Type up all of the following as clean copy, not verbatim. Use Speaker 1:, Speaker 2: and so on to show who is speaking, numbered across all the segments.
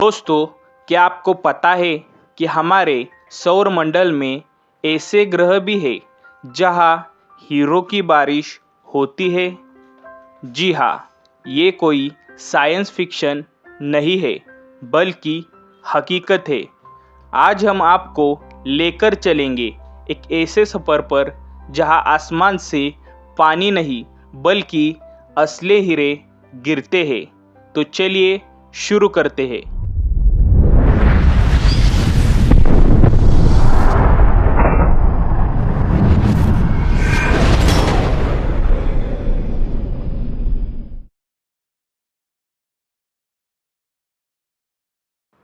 Speaker 1: दोस्तों, क्या आपको पता है कि हमारे सौर मंडल में ऐसे ग्रह भी हैं जहां हीरो की बारिश होती है? जी हाँ, ये कोई साइंस फिक्शन नहीं है बल्कि हकीकत है। आज हम आपको लेकर चलेंगे एक ऐसे सफ़र पर जहां आसमान से पानी नहीं बल्कि असली हीरे गिरते हैं। तो चलिए शुरू करते हैं।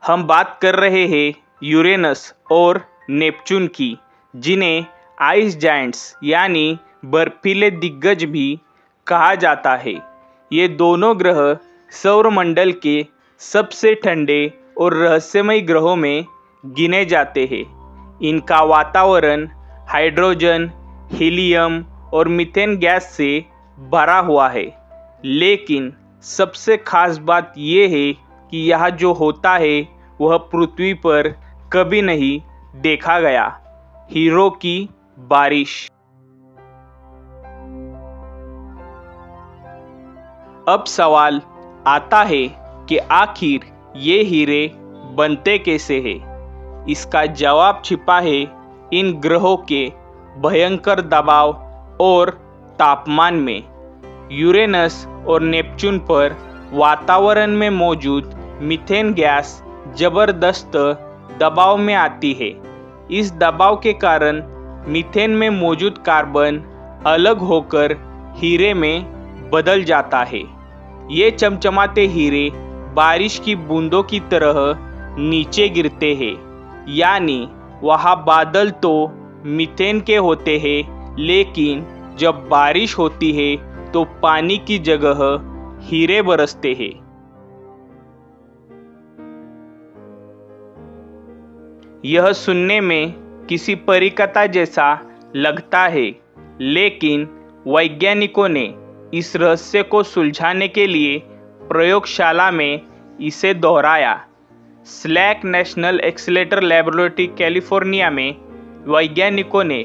Speaker 1: हम बात कर रहे हैं यूरेनस और नेपच्यून की, जिन्हें आइस जायंट्स यानी बर्फीले दिग्गज भी कहा जाता है। ये दोनों ग्रह सौरमंडल के सबसे ठंडे और रहस्यमय ग्रहों में गिने जाते हैं। इनका वातावरण हाइड्रोजन, हीलियम और मीथेन गैस से भरा हुआ है। लेकिन सबसे खास बात यह है कि यह जो होता है वह पृथ्वी पर कभी नहीं देखा गया। हीरो की बारिश। अब सवाल आता है कि आखिर ये हीरे बनते कैसे हैं? इसका जवाब छिपा है इन ग्रहों के भयंकर दबाव और तापमान में। यूरेनस और नेपच्यून पर वातावरण में मौजूद मीथेन गैस जबरदस्त दबाव में आती है। इस दबाव के कारण मीथेन में मौजूद कार्बन अलग होकर हीरे में बदल जाता है। ये चमचमाते हीरे बारिश की बूंदों की तरह नीचे गिरते हैं। यानी वहाँ बादल तो मीथेन के होते हैं, लेकिन जब बारिश होती है तो पानी की जगह हीरे बरसते हैं। यह सुनने में किसी परिकथा जैसा लगता है, लेकिन वैज्ञानिकों ने इस रहस्य को सुलझाने के लिए प्रयोगशाला में इसे दोहराया। Slack national accelerator laboratory California में वैज्ञानिकों ने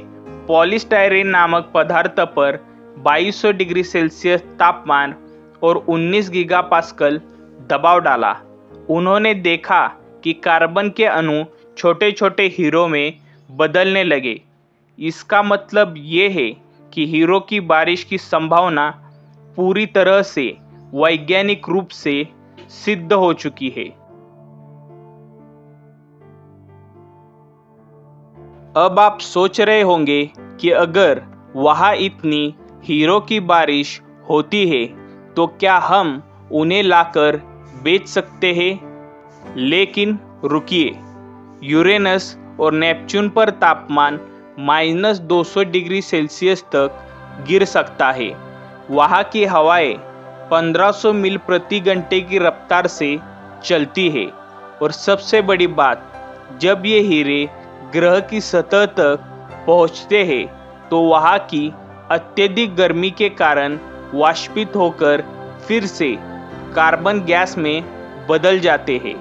Speaker 1: पॉलीस्टायरीन नामक पदार्थ पर 2200 डिग्री सेल्सियस तापमान और 19 गीगापास्कल दबाव डाला। उन्होंने देखा कि कार्बन के अणु छोटे छोटे हीरो में बदलने लगे। इसका मतलब ये है कि हीरो की बारिश की संभावना पूरी तरह से वैज्ञानिक रूप से सिद्ध हो चुकी है। अब आप सोच रहे होंगे कि अगर वहाँ इतनी हीरो की बारिश होती है तो क्या हम उन्हें लाकर बेच सकते हैं? लेकिन रुकिए, यूरेनस और नेपच्यून पर तापमान -200 डिग्री सेल्सियस तक गिर सकता है। वहाँ की हवाएं 1500 मील प्रति घंटे की रफ्तार से चलती है। और सबसे बड़ी बात, जब ये हीरे ग्रह की सतह तक पहुँचते हैं तो वहाँ की अत्यधिक गर्मी के कारण वाष्पित होकर फिर से कार्बन गैस में बदल जाते हैं।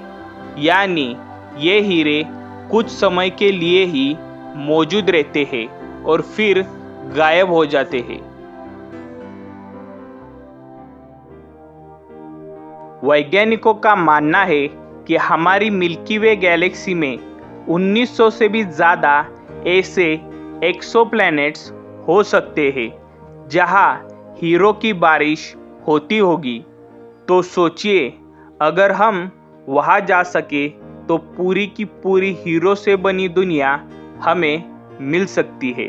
Speaker 1: यानी ये हीरे कुछ समय के लिए ही मौजूद रहते हैं और फिर गायब हो जाते हैं। वैज्ञानिकों का मानना है कि हमारी मिल्की वे गैलेक्सी में 1900 से भी ज़्यादा ऐसे एक्सोप्लैनेट्स हो सकते हैं जहां हीरो की बारिश होती होगी। तो सोचिए, अगर हम वहां जा सके तो पूरी की पूरी हीरो से बनी दुनिया हमें मिल सकती है।